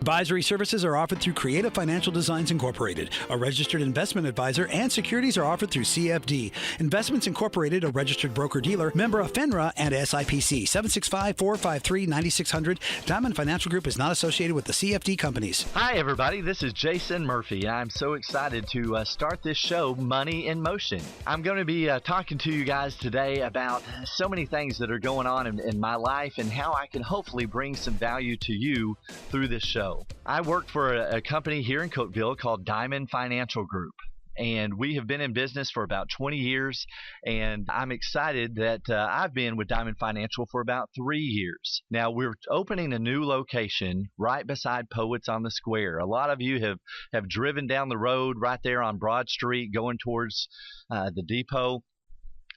Advisory services are offered through Creative Financial Designs Incorporated, a registered investment advisor, and securities are offered through CFD. Investments Incorporated, a registered broker-dealer, member of FINRA and SIPC. 765-453-9600. Diamond Financial Group is not associated with the CFD companies. Hi, everybody. This is Jason Murphy. I'm so excited to start this show, Money in Motion. I'm going to be talking to you guys today about so many things that are going on in my life and how I can hopefully bring some value to you through this show. I work for a company here in Cookeville called Diamond Financial Group. And we have been in business for about 20 years, and I'm excited that I've been with Diamond Financial for about 3 years. Now, we're opening a new location right beside Poets on the Square. A lot of you have driven down the road right there on Broad Street going towards the depot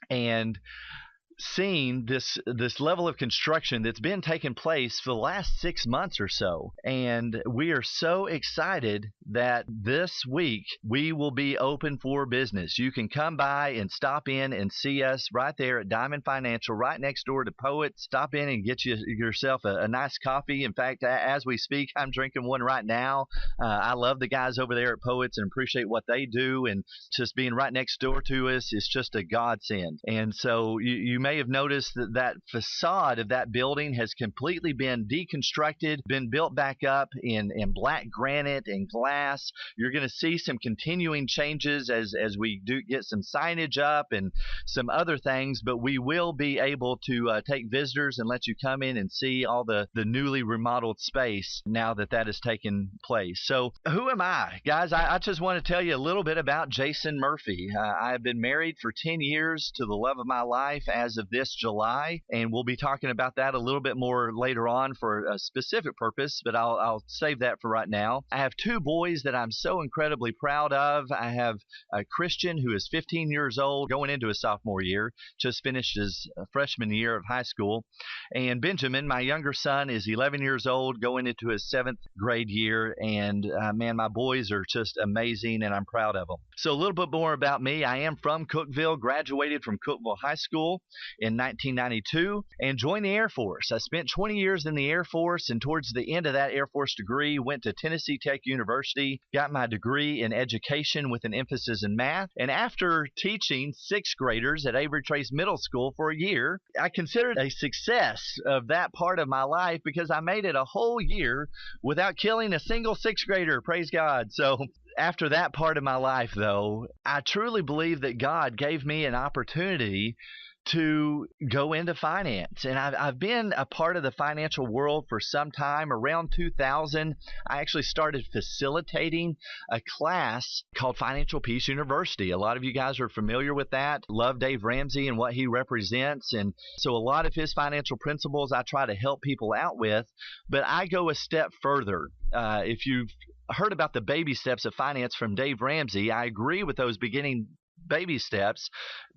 and seen this level of construction that's been taking place for the last 6 months or so. And we are so excited that this week we will be open for business. You can come by and stop in and see us right there at Diamond Financial, right next door to Poets. Stop in and get yourself a nice coffee. In fact, as we speak, I'm drinking one right now. I love the guys over there at Poets and appreciate what they do. And just being right next door to us is just a godsend. And so you may have noticed that facade of that building has completely been deconstructed, been built back up in black granite and glass. You're going to see some continuing changes as we do get some signage up and some other things, but we will be able to take visitors and let you come in and see all the newly remodeled space now that has taken place. So who am I? Guys, I just want to tell you a little bit about Jason Murphy. I've been married for 10 years to the love of my life as of this July, and we'll be talking about that a little bit more later on for a specific purpose, but I'll save that for right now. I have 2 boys that I'm so incredibly proud of. I have a Christian who is 15 years old, going into his sophomore year, just finished his freshman year of high school, and Benjamin, my younger son, is 11 years old, going into his 7th grade year, and man, my boys are just amazing, and I'm proud of them. So a little bit more about me. I am from Cookeville, graduated from Cookeville High School in 1992 and joined the Air Force. I spent 20 years in the Air Force, and towards the end of that Air Force degree, went to Tennessee Tech University, got my degree in education with an emphasis in math. And after teaching 6th graders at Avery Trace Middle School for a year, I considered a success of that part of my life because I made it a whole year without killing a single 6th grader. Praise God. So after that part of my life, though, I truly believe that God gave me an opportunity to go into finance. And I've been a part of the financial world for some time. Around 2000, I actually started facilitating a class called Financial Peace University. A lot of you guys are familiar with that. Love Dave Ramsey and what he represents. And so a lot of his financial principles I try to help people out with. But I go a step further. If you've heard about the baby steps of finance from Dave Ramsey, I agree with those beginning baby steps.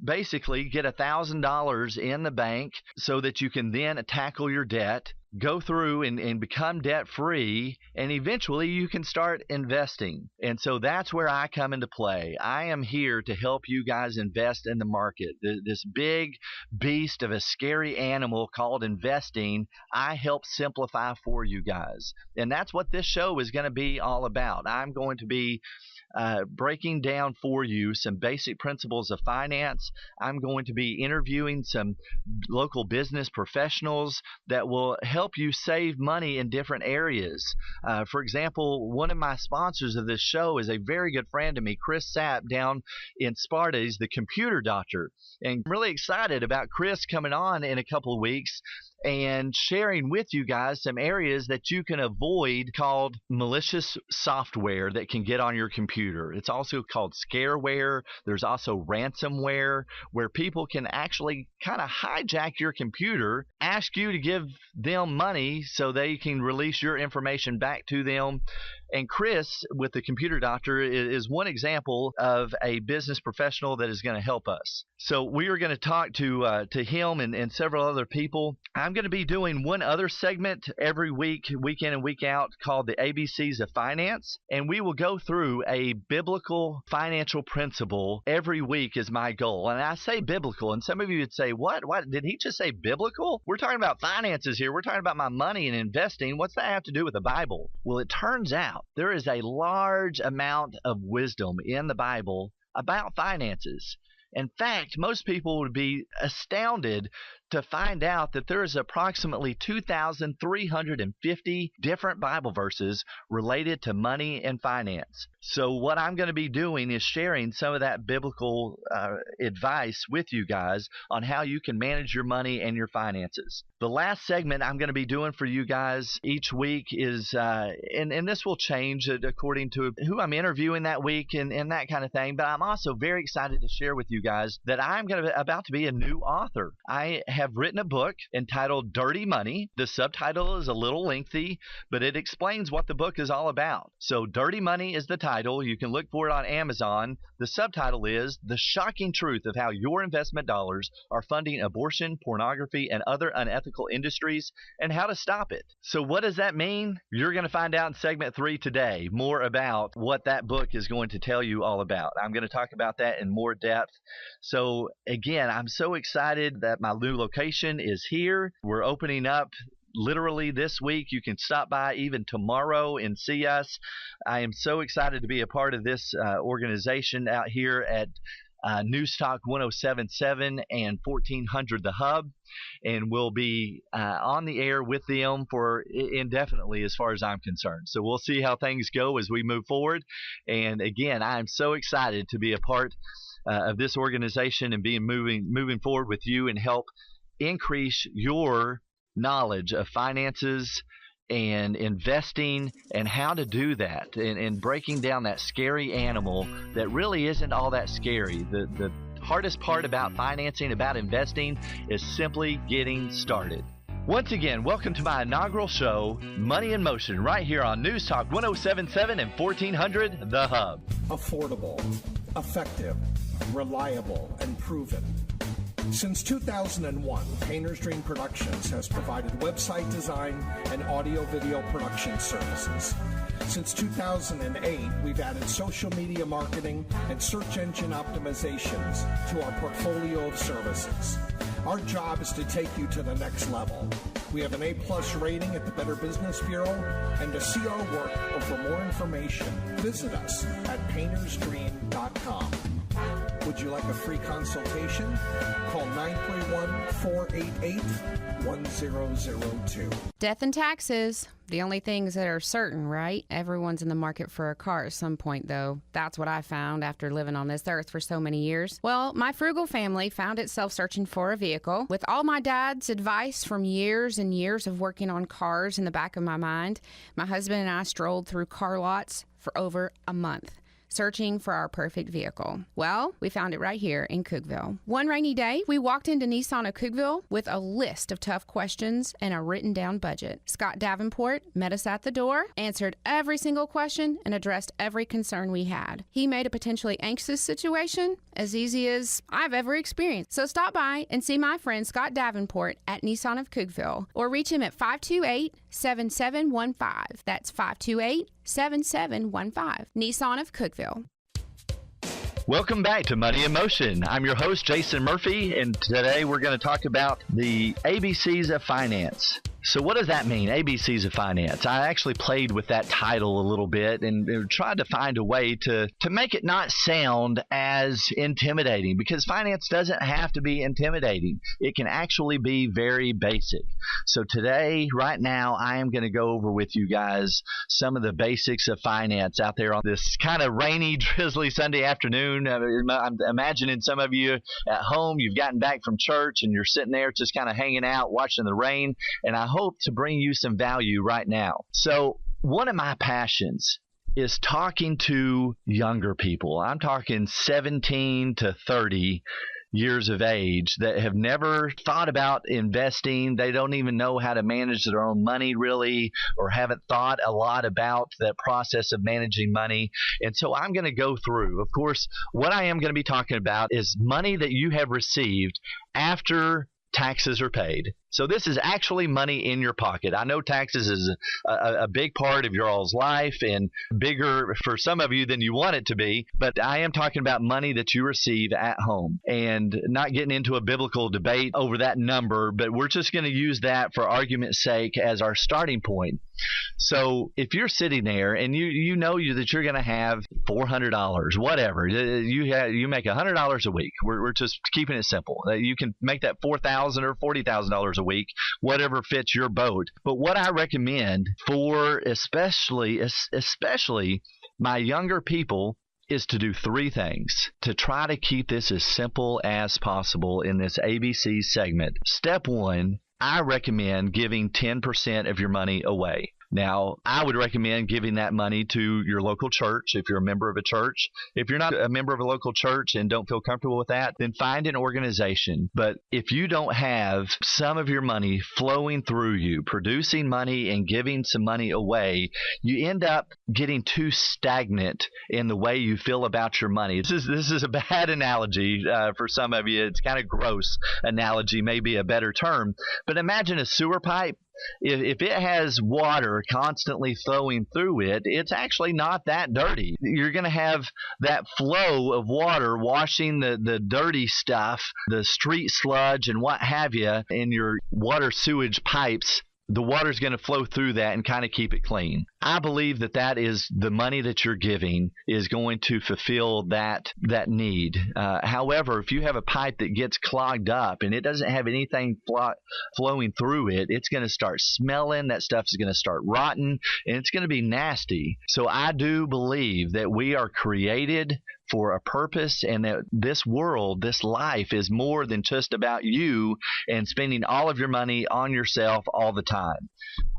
Basically, get $1,000 in the bank so that you can then tackle your debt, go through and become debt free, and eventually you can start investing. And so that's where I come into play. I am here to help you guys invest in the market. This big beast of a scary animal called investing, I help simplify for you guys. And that's what this show is going to be all about. I'm going to be breaking down for you some basic principles of finance. I'm going to be interviewing some local business professionals that will help you save money in different areas. For example, one of my sponsors of this show is a very good friend of me, Chris Sapp, down in Sparta. He's the computer doctor. And I'm really excited about Chris coming on in a couple of weeks and sharing with you guys some areas that you can avoid called malicious software that can get on your computer. It's also called scareware. There's also ransomware, where people can actually kind of hijack your computer, ask you to give them money so they can release your information back to them. And Chris, with the computer doctor, is one example of a business professional that is going to help us. So we are going to talk to him and several other people. I'm going to be doing one other segment every week, week in and week out, called the ABCs of Finance. And we will go through a biblical financial principle every week is my goal. And I say biblical, and some of you would say, what? Did he just say biblical? We're talking about finances here. We're talking about my money and investing. What's that have to do with the Bible? Well, it turns out there is a large amount of wisdom in the Bible about finances. In fact, most people would be astounded to find out that there is approximately 2,350 different Bible verses related to money and finance. So what I'm going to be doing is sharing some of that biblical advice with you guys on how you can manage your money and your finances. The last segment I'm going to be doing for you guys each week is, and this will change according to who I'm interviewing that week and that kind of thing, but I'm also very excited to share with you guys that I'm about to be a new author. I have written a book entitled Dirty Money. The subtitle is a little lengthy, but it explains what the book is all about. So Dirty Money is the title. You can look for it on Amazon. The subtitle is The Shocking Truth of How Your Investment Dollars Are Funding Abortion, Pornography, and Other Unethical Industries, and How to Stop It. So what does that mean? You're going to find out in segment 3 today more about what that book is going to tell you all about. I'm going to talk about that in more depth. So again, I'm so excited that my new location is here. We're opening up literally this week. You can stop by even tomorrow and see us. I am so excited to be a part of this organization out here at News Talk 107.7 and 1400 The Hub, and we'll be on the air with them for indefinitely as far as I'm concerned. So we'll see how things go as we move forward. And again, I'm so excited to be a part of this organization and moving forward with you and help increase your knowledge of finances and investing and how to do that, and breaking down that scary animal that really isn't all that scary. The hardest part about financing, about investing, is simply getting started. Once again, welcome to my inaugural show, Money in Motion, right here on News Talk 107.7 and 1400 The Hub. Affordable, effective, reliable, and proven. Since 2001, Painter's Dream Productions has provided website design and audio-video production services. Since 2008, we've added social media marketing and search engine optimizations to our portfolio of services. Our job is to take you to the next level. We have an A+ rating at the Better Business Bureau, and to see our work or for more information, visit us at paintersdream.com. Would you like a free consultation? Call 931-488-1002. Death and taxes. The only things that are certain, right? Everyone's in the market for a car at some point, though. That's what I found after living on this earth for so many years. Well, my frugal family found itself searching for a vehicle. With all my dad's advice from years and years of working on cars in the back of my mind, my husband and I strolled through car lots for over a month, searching for our perfect vehicle. Well, we found it right here in Cookeville. One rainy day, we walked into Nissan of Cookeville with a list of tough questions and a written down budget. Scott Davenport met us at the door, answered every single question, and addressed every concern we had. He made a potentially anxious situation as easy as I've ever experienced. So stop by and see my friend Scott Davenport at Nissan of Cookeville, or reach him at 528-7715. That's 528-7715. Nissan of Cookeville. Welcome back to Money in Motion. I'm your host, Jason Murphy, and today we're going to talk about the ABCs of finance. So what does that mean, ABCs of finance? I actually played with that title a little bit and tried to find a way to make it not sound as intimidating, because finance doesn't have to be intimidating. It can actually be very basic. So today, right now, I am going to go over with you guys some of the basics of finance out there on this kind of rainy, drizzly Sunday afternoon. I'm imagining some of you at home, you've gotten back from church and you're sitting there just kind of hanging out, watching the rain, and I hope to bring you some value right now. So one of my passions is talking to younger people. I'm talking 17 to 30 years of age that have never thought about investing. They don't even know how to manage their own money really, or haven't thought a lot about that process of managing money. And so I'm going to go through, of course, what I am going to be talking about is money that you have received after taxes are paid. So this is actually money in your pocket. I know taxes is a big part of your all's life and bigger for some of you than you want it to be, but I am talking about money that you receive at home and not getting into a biblical debate over that number, but we're just going to use that for argument's sake as our starting point. So if you're sitting there and you know that you're going to have $400, whatever, you make $100 a week. We're just keeping it simple. You can make that $4,000 or $40,000 a week, whatever fits your boat. But what I recommend for especially my younger people is to do three things to try to keep this as simple as possible in this ABC segment. Step one, I recommend giving 10% of your money away. Now, I would recommend giving that money to your local church if you're a member of a church. If you're not a member of a local church and don't feel comfortable with that, then find an organization. But if you don't have some of your money flowing through you, producing money and giving some money away, you end up getting too stagnant in the way you feel about your money. This is a bad analogy for some of you. It's kind of gross analogy, maybe a better term. But imagine a sewer pipe. If it has water constantly flowing through it, it's actually not that dirty. You're going to have that flow of water washing the dirty stuff, the street sludge and what have you in your water sewage pipes. The water's going to flow through that and kind of keep it clean. I believe that is the money that you're giving is going to fulfill that need. However, if you have a pipe that gets clogged up and it doesn't have anything flowing through it, it's going to start smelling. That stuff is going to start rotting, and it's going to be nasty. So I do believe that we are created for a purpose, and that this world, this life is more than just about you and spending all of your money on yourself all the time.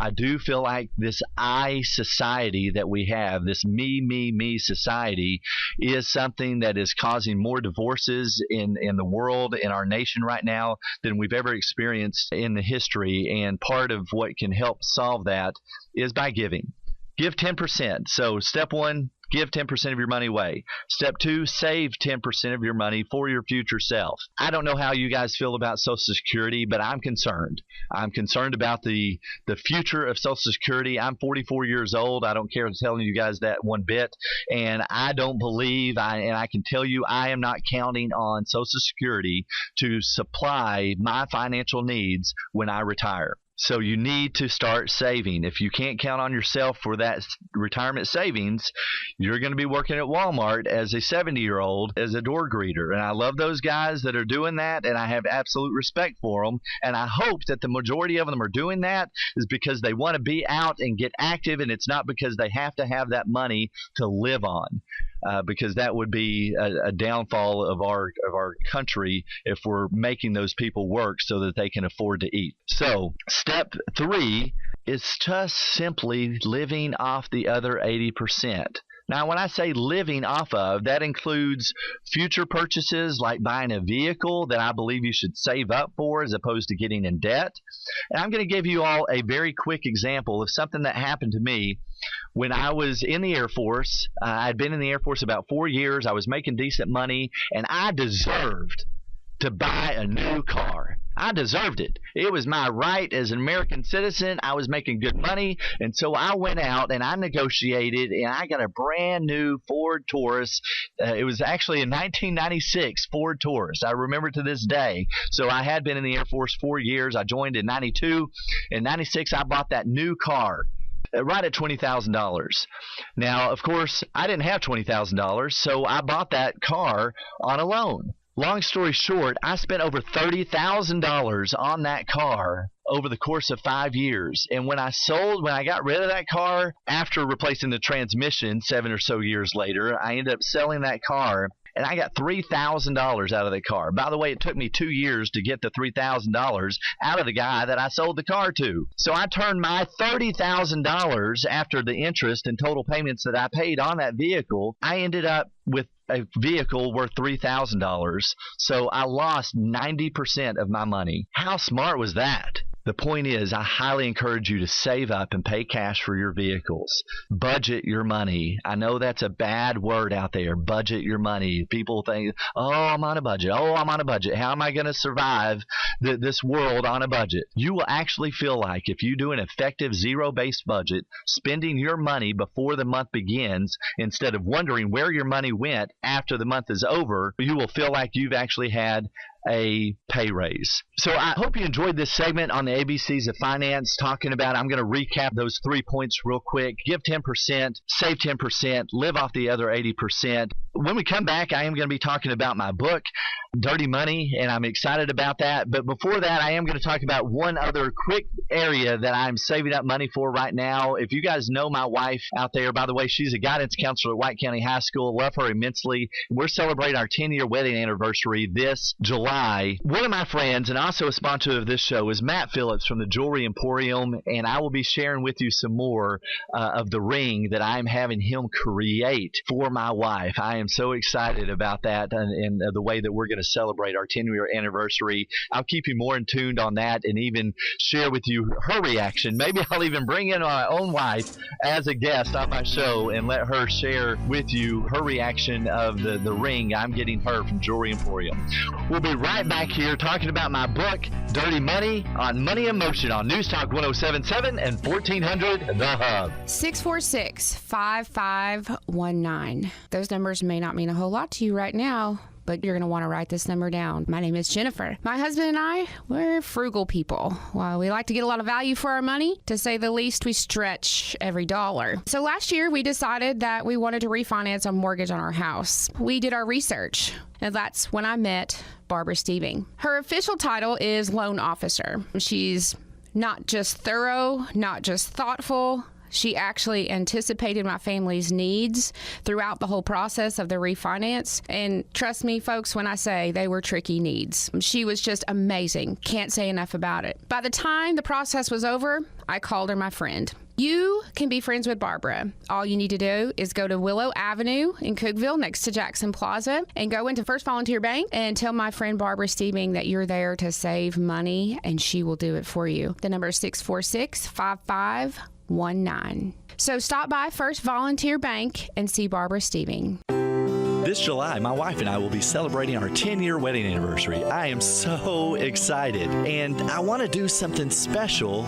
I do feel like this I society that we have, this me society, is something that is causing more divorces in the world, in our nation right now, than we've ever experienced in the history. And part of what can help solve that is by giving. Give 10%. So step one, give 10% of your money away. Step two, save 10% of your money for your future self. I don't know how you guys feel about Social Security, but I'm concerned. I'm concerned about the future of Social Security. I'm 44 years old. I don't care telling you guys that one bit. And I don't believe, and I can tell you, I am not counting on Social Security to supply my financial needs when I retire. So you need to start saving. If you can't count on yourself for that retirement savings, you're going to be working at Walmart as a 70-year-old as a door greeter. And I love those guys that are doing that, and I have absolute respect for them. And I hope that the majority of them are doing that is because they want to be out and get active, and it's not because they have to have that money to live on. Because that would be a downfall of our country if we're making those people work so that they can afford to eat. So step three is just simply living off the other 80%. Now, when I say living off of, that includes future purchases like buying a vehicle that I believe you should save up for as opposed to getting in debt. And I'm going to give you all a very quick example of something that happened to me when I was in the Air Force. I'd been in the Air Force about 4 years. I was making decent money, and I deserved to buy a new car. I deserved it. It was my right as an American citizen. I was making good money, and so I went out and I negotiated, and I got a brand new Ford Taurus. It was actually a 1996 Ford Taurus. I remember to this day. So I had been in the Air Force 4 years. I joined in 92. In 96, I bought that new car right at $20,000. Now, of course, I didn't have $20,000, so I bought that car on a loan. Long story short, I spent over $30,000 on that car over the course of 5 years. And when I got rid of that car after replacing the transmission 7 or so years later, I ended up selling that car, and I got $3,000 out of the car. By the way, it took me 2 years to get the $3,000 out of the guy that I sold the car to. So I turned my $30,000 after the interest and total payments that I paid on that vehicle. I ended up with a vehicle worth $3,000. So I lost 90% of my money. How smart was that? The point is, I highly encourage you to save up and pay cash for your vehicles. Budget your money. I know that's a bad word out there, budget your money. People think, oh, I'm on a budget. Oh, I'm on a budget. How am I going to survive this world on a budget? You will actually feel like if you do an effective zero-based budget, spending your money before the month begins, instead of wondering where your money went after the month is over, you will feel like you've actually had a pay raise. So I hope you enjoyed this segment on the ABCs of finance, talking about, I'm going to recap those 3 points real quick. Give 10%, save 10%, live off the other 80%. When we come back, I am going to be talking about my book, Dirty Money, and I'm excited about that. But before that, I am going to talk about one other quick area that I'm saving up money for right now. If you guys know my wife out there, by the way, she's a guidance counselor at White County High School. Love her immensely. We're celebrating our 10-year wedding anniversary this July. One of my friends, and also a sponsor of this show, is Matt Phillips from the Jewelry Emporium, and I will be sharing with you some more of the ring that I'm having him create for my wife. I am so excited about that and the way that we're going to celebrate our 10-year anniversary. I'll keep you more in tuned on that and even share with you her reaction. Maybe I'll even bring in my own wife as a guest on my show and let her share with you her reaction of the ring I'm getting her from Jewelry Emporium. We'll be right back here talking about my book, Dirty Money, on Money in Motion on News Talk 107.7 and 1400 The Hub. 646-5519. Those numbers may not mean a whole lot to you right now, but you're going to want to write this number down. My name is Jennifer. My husband and I, we're frugal people. While we like to get a lot of value for our money, to say the least, we stretch every dollar. So last year, we decided that we wanted to refinance a mortgage on our house. We did our research, and that's when I met Barbara Steeving. Her official title is loan officer. She's not just thorough, not just thoughtful. She actually anticipated my family's needs throughout the whole process of the refinance. And trust me, folks, when I say they were tricky needs. She was just amazing. Can't say enough about it. By the time the process was over, I called her my friend. You can be friends with Barbara. All you need to do is go to Willow Avenue in Cookeville next to Jackson Plaza and go into First Volunteer Bank and tell my friend Barbara Steeving that you're there to save money, and she will do it for you. The number is 646-5519. So stop by First Volunteer Bank and see Barbara Steeving. This July, my wife and I will be celebrating our 10-year wedding anniversary. I am so excited, and I want to do something special.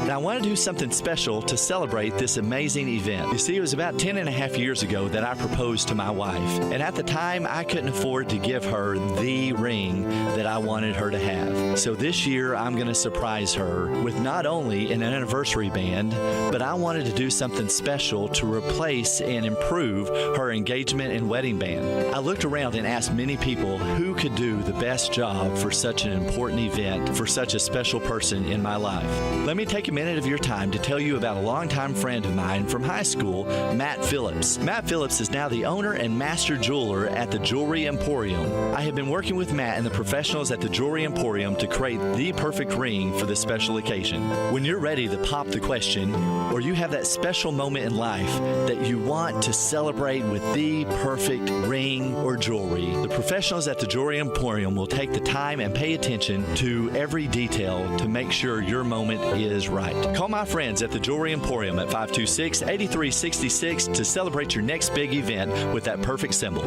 To celebrate this amazing event. You see, it was about 10 and a half years ago that I proposed to my wife, and at the time, I couldn't afford to give her the ring that I wanted her to have. So this year, I'm going to surprise her with not only an anniversary band, but I wanted to do something special to replace and improve her engagement and wedding band. I looked around and asked many people who could do the best job for such an important event for such a special person in my life. Let me take a minute of your time to tell you about a longtime friend of mine from high school, Matt Phillips. Matt Phillips is now the owner and master jeweler at the Jewelry Emporium. I have been working with Matt and the professionals at the Jewelry Emporium to create the perfect ring for this special occasion. When you're ready to pop the question, or you have that special moment in life that you want to celebrate with the perfect ring or jewelry, the professionals at the Jewelry Emporium will take the time and pay attention to every detail to make sure your moment is right. Call my friends at the Jewelry Emporium at 526-8366 to celebrate your next big event with that perfect symbol.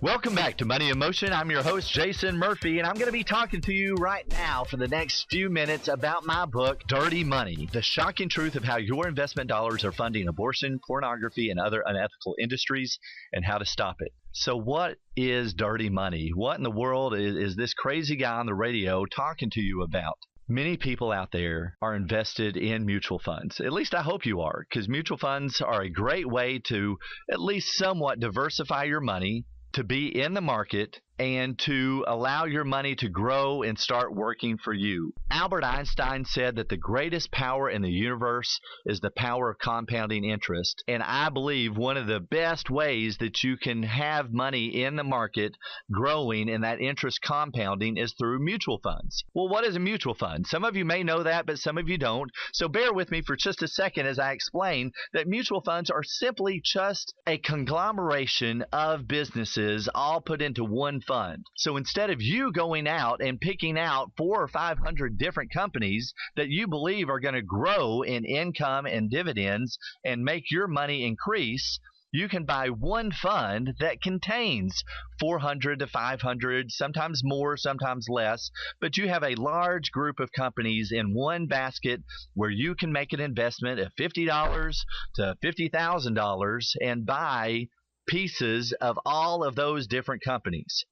Welcome back to Money in Motion. I'm your host, Jason Murphy, and I'm going to be talking to you right now for the next few minutes about my book, Dirty Money, the shocking truth of how your investment dollars are funding abortion, pornography, and other unethical industries, and how to stop it. So what is dirty money? What in the world is this crazy guy on the radio talking to you about? Many people out there are invested in mutual funds. At least I hope you are, because mutual funds are a great way to at least somewhat diversify your money, to be in the market, and to allow your money to grow and start working for you. Albert Einstein said that the greatest power in the universe is the power of compounding interest. And I believe one of the best ways that you can have money in the market growing and that interest compounding is through mutual funds. Well, what is a mutual fund? Some of you may know that, but some of you don't. So bear with me for just a second as I explain that mutual funds are simply just a conglomeration of businesses all put into one fund. fund. So instead of you going out and picking out 400 or 500 different companies that you believe are going to grow in income and dividends and make your money increase, you can buy one fund that contains 400 to 500, sometimes more, sometimes less, but you have a large group of companies in one basket where you can make an investment of $50 to $50,000 and buy pieces of all of those different companies.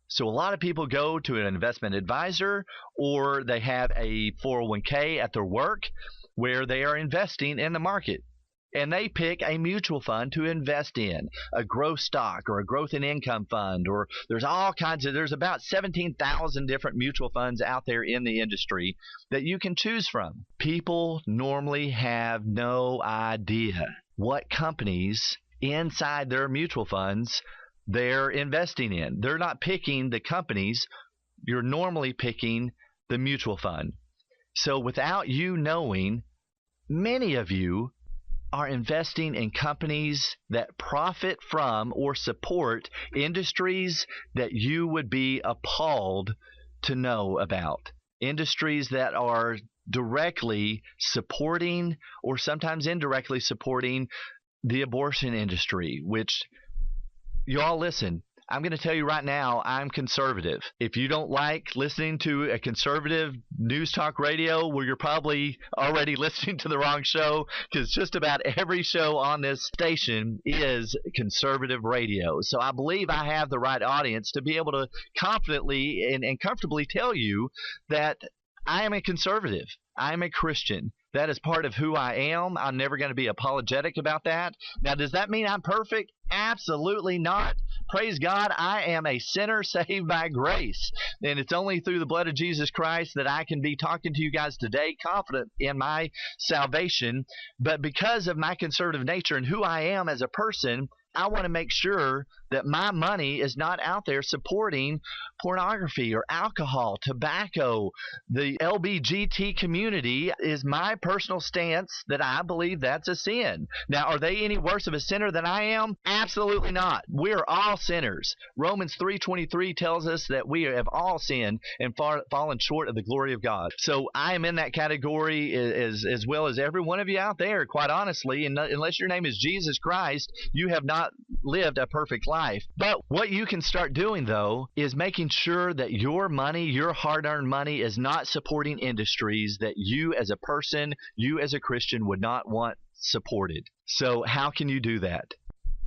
So a lot of people go to an investment advisor, or they have a 401k at their work where they are investing in the market. And they pick a mutual fund to invest in, a growth stock or a growth and income fund, or there's about 17,000 different mutual funds out there in the industry that you can choose from. People normally have no idea what companies inside their mutual funds they're investing in. They're not picking the companies. You're normally picking the mutual fund. So without you knowing, many of you are investing in companies that profit from or support industries that you would be appalled to know about. Industries that are directly supporting or sometimes indirectly supporting the abortion industry, which, y'all listen, I'm going to tell you right now, I'm conservative. If you don't like listening to a conservative news talk radio, well, you're probably already listening to the wrong show, because just about every show on this station is conservative radio. So I believe I have the right audience to be able to confidently and comfortably tell you that I am a conservative. I am a Christian. That is part of who I am. I'm never going to be apologetic about that. Now, does that mean I'm perfect? Absolutely not. Praise God, I am a sinner saved by grace. And it's only through the blood of Jesus Christ that I can be talking to you guys today, confident in my salvation. But because of my conservative nature and who I am as a person, I want to make sure that my money is not out there supporting pornography or alcohol, tobacco. The LBGT community is my personal stance that I believe that's a sin. Now, are they any worse of a sinner than I am? Absolutely not. We're all sinners. Romans 3:23 tells us that we have all sinned and fallen short of the glory of God. So I am in that category as well as every one of you out there, quite honestly. And unless your name is Jesus Christ, you have not lived a perfect life. But what you can start doing, though, is making sure that your money, your hard-earned money, is not supporting industries that you as a person, you as a Christian, would not want supported. So how can you do that?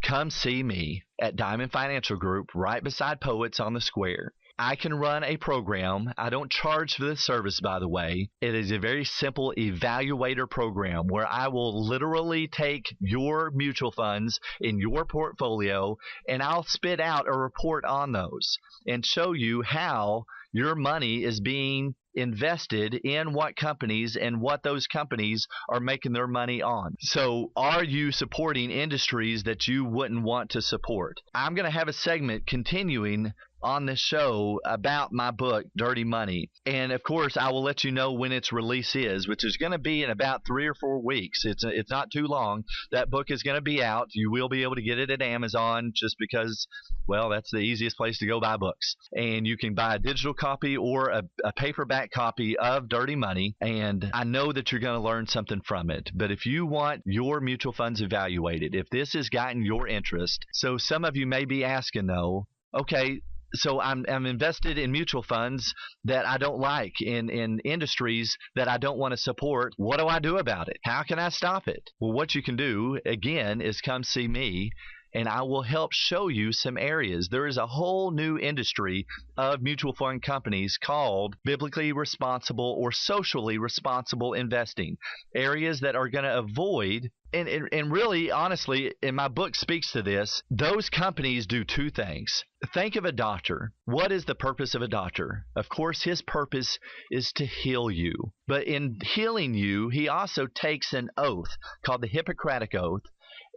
Come see me at Diamond Financial Group right beside Poets on the Square. I can run a program. I don't charge for this service, by the way. It is a very simple evaluator program where I will literally take your mutual funds in your portfolio and I'll spit out a report on those and show you how your money is being invested in what companies and what those companies are making their money on. So are you supporting industries that you wouldn't want to support? I'm going to have a segment continuing on this show about my book, Dirty Money. And of course, I will let you know when its release is, which is going to be in about 3 or 4 weeks. It's not too long. That book is going to be out. You will be able to get it at Amazon just because, well, that's the easiest place to go buy books. And you can buy a digital copy or a paperback copy of Dirty Money. And I know that you're going to learn something from it. But if you want your mutual funds evaluated, if this has gotten your interest, so some of you may be asking, though, okay, so I'm invested in mutual funds that I don't like, in industries that I don't want to support. What do I do about it? How can I stop it? Well, what you can do, again, is come see me, and I will help show you some areas. There is a whole new industry of mutual fund companies called biblically responsible or socially responsible investing. Areas that are going to avoid, and really, honestly, and my book speaks to this, those companies do 2 things. Think of a doctor. What is the purpose of a doctor? Of course, his purpose is to heal you. But in healing you, he also takes an oath called the Hippocratic Oath.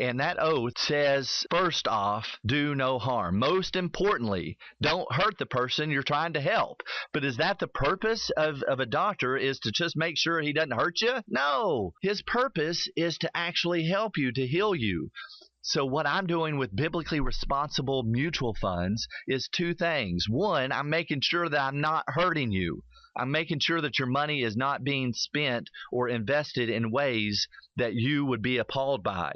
And that oath says, first off, do no harm. Most importantly, don't hurt the person you're trying to help. But is that the purpose of a doctor, is to just make sure he doesn't hurt you? No. His purpose is to actually help you, to heal you. So what I'm doing with biblically responsible mutual funds is two things. One, I'm making sure that I'm not hurting you. I'm making sure that your money is not being spent or invested in ways that you would be appalled by.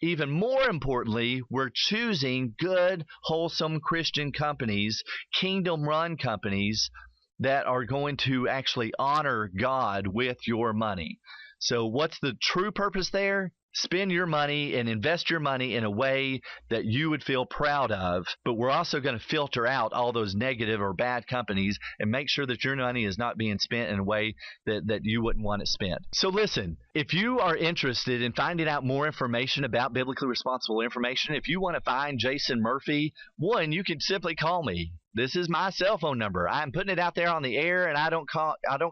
Even more importantly, we're choosing good, wholesome Christian companies, kingdom-run companies that are going to actually honor God with your money. So what's the true purpose there? Spend your money and invest your money in a way that you would feel proud of, but we're also going to filter out all those negative or bad companies and make sure that your money is not being spent in a way that you wouldn't want it spent. So listen, if you are interested in finding out more information about biblically responsible information, if you want to find Jason Murphy, one, you can simply call me. This is my cell phone number. I'm putting it out there on the air, and I don't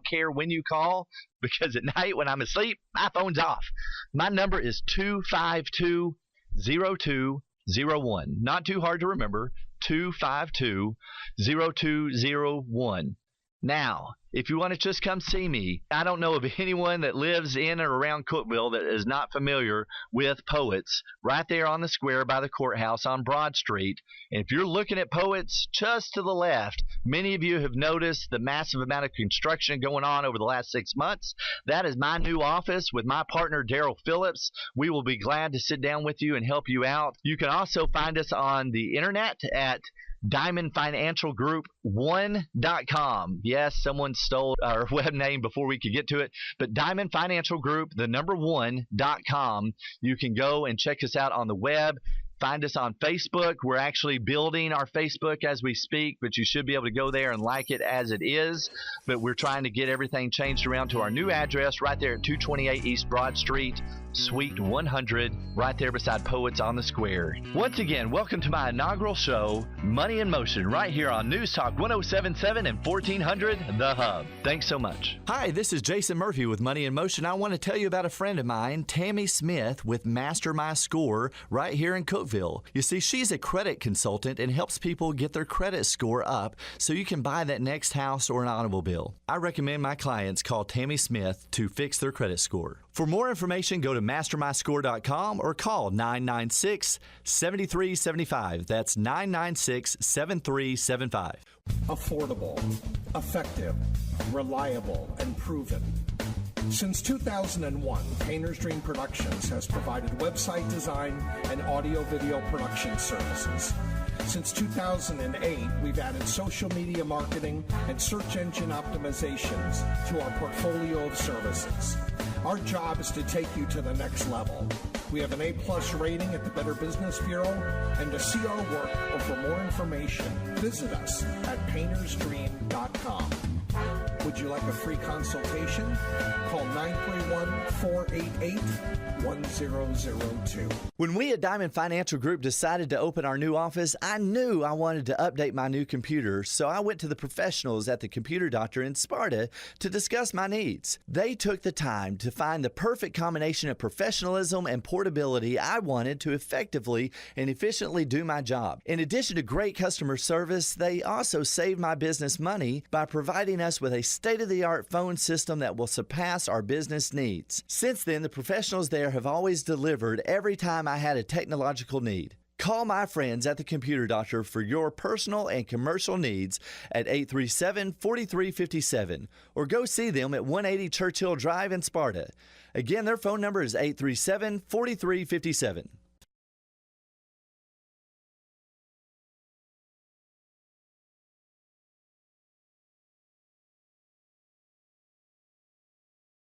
care when you call, because at night when I'm asleep, my phone's off. My number is 252-0201. Not too hard to remember, 252-0201. Now, if you want to just come see me, I don't know of anyone that lives in or around Cookeville that is not familiar with Poets right there on the square by the courthouse on Broad Street. And if you're looking at Poets just to the left, many of you have noticed the massive amount of construction going on over the last 6 months. That is my new office with my partner, Daryl Phillips. We will be glad to sit down with you and help you out. You can also find us on the internet at DiamondFinancialGroup1.com. Yes, someone stole our web name before we could get to it, but Diamond Financial Group, the number 1.com. You can go and check us out on the web. Find us on Facebook. We're actually building our Facebook as we speak, but you should be able to go there and like it as it is. But we're trying to get everything changed around to our new address right there at 228 East Broad Street, Suite 100, right there beside Poets on the Square. Once again, welcome to my inaugural show, Money in Motion, right here on News Talk 107.7 and 1400, The Hub. Thanks so much. Hi, this is Jason Murphy with Money in Motion. I want to tell you about a friend of mine, Tammy Smith, with Master My Score right here in Cookeville. You see, she's a credit consultant and helps people get their credit score up so you can buy that next house or an automobile. I recommend my clients call Tammy Smith to fix their credit score. For more information, go to mastermyscore.com or call 996-7375. That's 996-7375. Affordable, effective, reliable, and proven. Since 2001, Painter's Dream Productions has provided website design and audio-video production services. Since 2008, we've added social media marketing and search engine optimizations to our portfolio of services. Our job is to take you to the next level. We have an A+ rating at the Better Business Bureau, and to see our work or for more information, visit us at paintersdream.com. Would you like a free consultation? Call 931-488-1002. When we at Diamond Financial Group decided to open our new office, I knew I wanted to update my new computer, so I went to the professionals at the Computer Doctor in Sparta to discuss my needs. They took the time to find the perfect combination of professionalism and portability I wanted to effectively and efficiently do my job. In addition to great customer service, they also saved my business money by providing us with a state-of-the-art phone system that will surpass our business needs. Since then, the professionals there have always delivered every time I had a technological need. Call my friends at the Computer Doctor for your personal and commercial needs at 837-4357 or go see them at 180 Churchill Drive in Sparta. Again, their phone number is 837-4357.